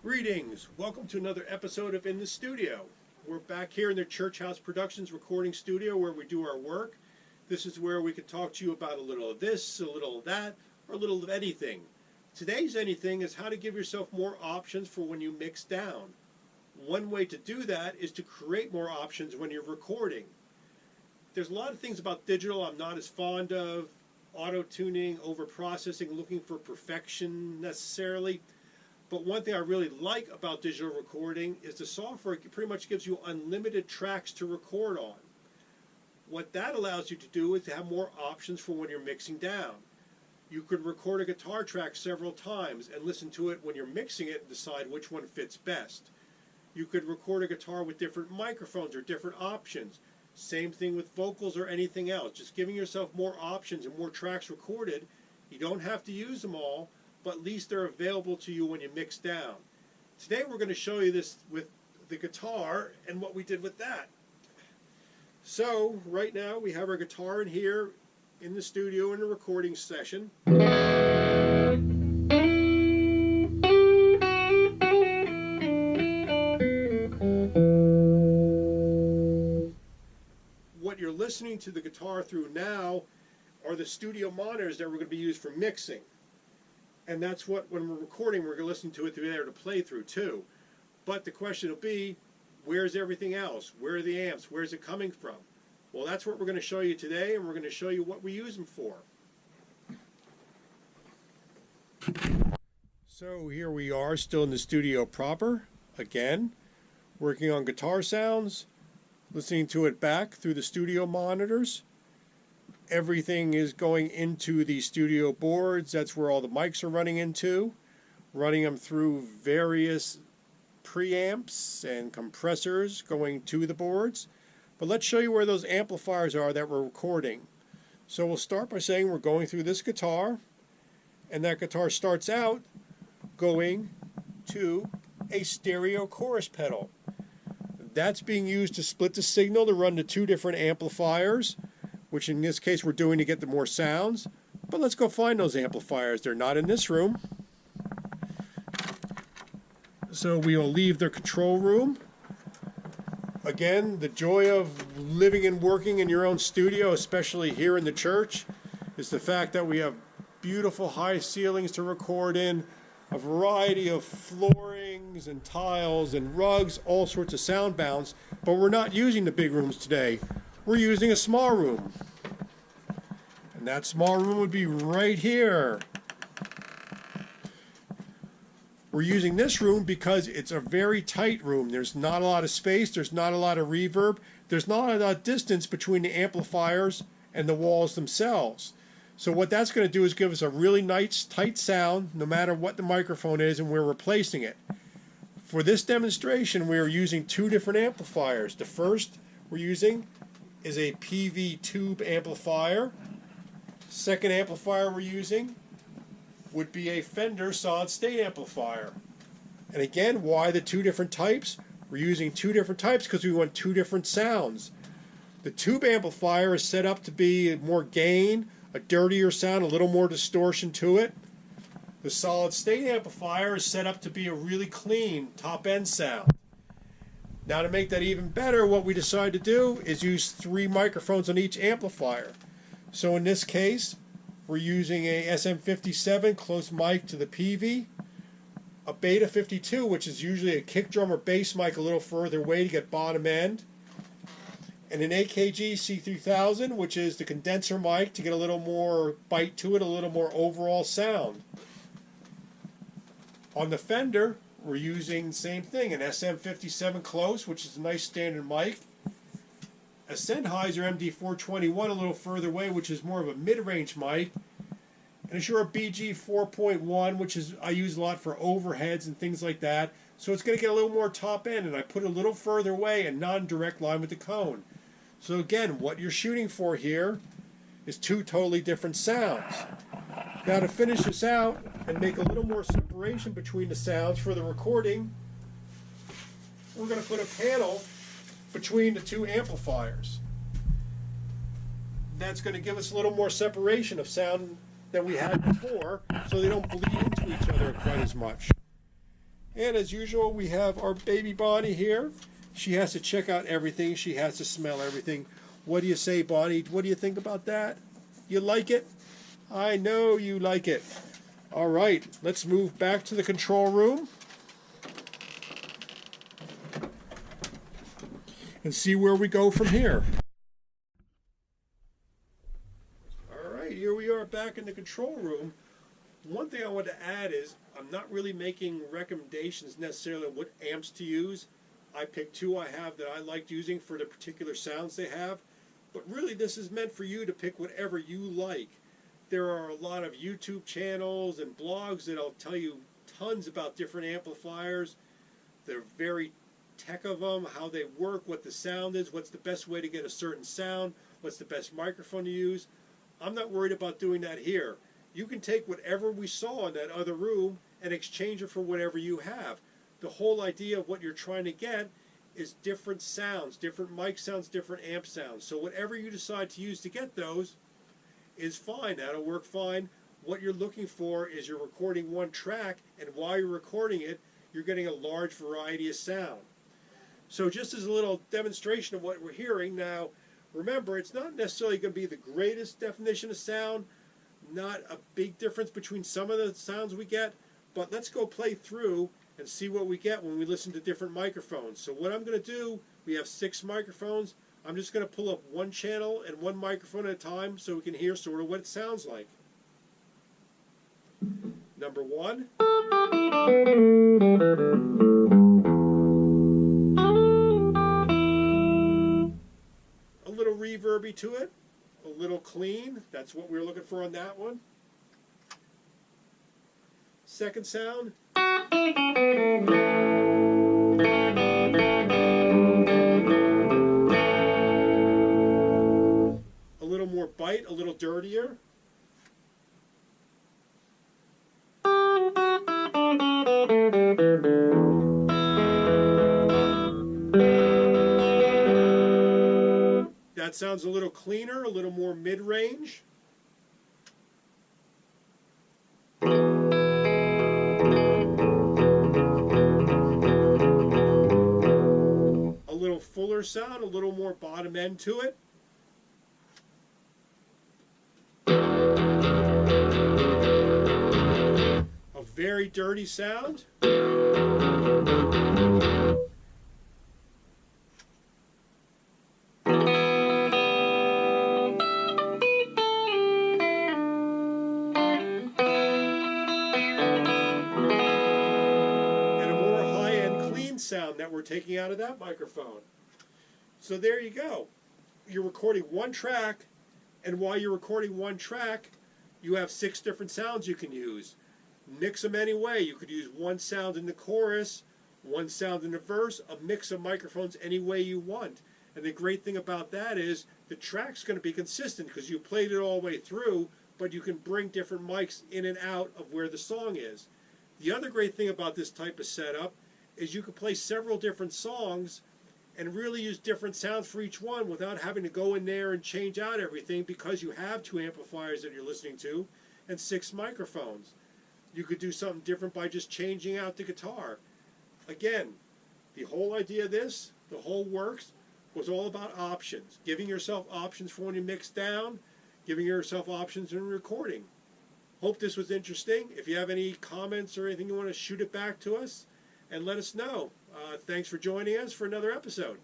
Greetings. Welcome to another episode of In the Studio. We're back here in the ChurchHouse Productions recording studio where we do our work. This is where we can talk to you about a little of this, a little of that, or a little of anything. Today's anything is how to give yourself more options for when you mix down. One way to do that is to create more options when you're recording. There's a lot of things about digital I'm not as fond of. Auto-tuning, over-processing, looking for perfection necessarily. But one thing I really like about digital recording is the software pretty much gives you unlimited tracks to record on. What that allows you to do is to have more options for when you're mixing down. You could record a guitar track several times and listen to it when you're mixing it and decide which one fits best. You could record a guitar with different microphones or different options. Same thing with vocals or anything else. Just giving yourself more options and more tracks recorded. You don't have to use them all, but at least they're available to you when you mix down. Today we're going to show you this with the guitar and what we did with that. So right now we have our guitar in here in the studio in a recording session. What you're listening to the guitar through now are the studio monitors that we're going to be used for mixing. And that's what, when we're recording, we're going to listen to it through there to play through too. But the question will be, where's everything else? Where are the amps? Where's it coming from? Well, that's what we're going to show you today, and we're going to show you what we use them for. So here we are, still in the studio proper, again, working on guitar sounds, listening to it back through the studio monitors. Everything is going into the studio boards. That's where all the mics are running into. Running them through various preamps and compressors going to the boards. But let's show you where those amplifiers are that we're recording. So we'll start by saying we're going through this guitar. And that guitar starts out going to a stereo chorus pedal. That's being used to split the signal to run to two different amplifiers, which in this case we're doing to get the more sounds. But let's go find those amplifiers. They're not in this room. So we'll leave the control room. Again, the joy of living and working in your own studio, especially here in the church, is the fact that we have beautiful high ceilings to record in, a variety of floorings and tiles and rugs, all sorts of sound bounds, but we're not using the big rooms today. We're using a small room. And that small room would be right here. We're using this room because it's a very tight room. There's not a lot of space, there's not a lot of reverb, there's not a lot of distance between the amplifiers and the walls themselves. So what that's going to do is give us a really nice tight sound no matter what the microphone is and we're replacing it. For this demonstration we are using two different amplifiers. The first we're using is a PV tube amplifier. Second amplifier we're using would be a Fender solid state amplifier. And again, why the two different types? We're using two different types because we want two different sounds. The tube amplifier is set up to be more gain, a dirtier sound, a little more distortion to it. The solid state amplifier is set up to be a really clean top end sound. Now to make that even better, what we decided to do is use three microphones on each amplifier. So in this case, we're using a SM57 close mic to the PV, a Beta 52, which is usually a kick drum or bass mic a little further away to get bottom end, and an AKG C3000, which is the condenser mic to get a little more bite to it, a little more overall sound. On the Fender, we're using the same thing, an SM57 close, which is a nice standard mic, a Sennheiser MD421 a little further away, which is more of a mid-range mic, and a Shure BG 4.1, which is I use a lot for overheads and things like that. So it's going to get a little more top end, and I put it a little further away and not in direct line with the cone. So again, what you're shooting for here is two totally different sounds. Now to finish this out and make a little more separation between the sounds for the recording, we're going to put a panel between the two amplifiers. That's going to give us a little more separation of sound than we had before, so they don't bleed into each other quite as much. And as usual, we have our baby Bonnie here. She has to check out everything. She has to smell everything. What do you say, Bonnie? What do you think about that? You like it? I know you like it. All right, let's move back to the control room and see where we go from here. All right, here we are back in the control room. One thing I want to add is I'm not really making recommendations necessarily on what amps to use. I picked two I have that I liked using for the particular sounds they have. But really this is meant for you to pick whatever you like. There are a lot of YouTube channels and blogs that'll tell you tons about different amplifiers. They're very tech of them, how they work, what the sound is, what's the best way to get a certain sound, what's the best microphone to use. I'm not worried about doing that here. You can take whatever we saw in that other room and exchange it for whatever you have. The whole idea of what you're trying to get is different sounds, different mic sounds, different amp sounds. So whatever you decide to use to get those is fine. That'll work fine. What you're looking for is you're recording one track, and while you're recording it, you're getting a large variety of sound. So just as a little demonstration of what we're hearing, now remember, it's not necessarily going to be the greatest definition of sound, not a big difference between some of the sounds we get, but let's go play through and see what we get when we listen to different microphones. So what I'm going to do, we have 6 microphones. I'm just going to pull up one channel and one microphone at a time so we can hear sort of what it sounds like. Number 1. A little reverby to it, a little clean. That's what we're looking for on that one. Second sound. A little more bite, a little dirtier. That sounds a little cleaner, a little more mid-range. A little fuller sound, a little more bottom end to it. A very dirty sound. Sound that we're taking out of that microphone. So there you go. You're recording one track, and while you're recording one track, you have 6 different sounds you can use. Mix them any way. You could use one sound in the chorus, one sound in the verse, a mix of microphones any way you want. And the great thing about that is the track's going to be consistent because you played it all the way through, but you can bring different mics in and out of where the song is. The other great thing about this type of setup is you can play several different songs and really use different sounds for each one without having to go in there and change out everything because you have 2 amplifiers that you're listening to and 6 microphones. You could do something different by just changing out the guitar. Again, the whole idea of this, the whole works, was all about options. Giving yourself options for when you mix down, giving yourself options in recording. Hope this was interesting. If you have any comments or anything you want to shoot it back to us, and let us know. Thanks for joining us for another episode.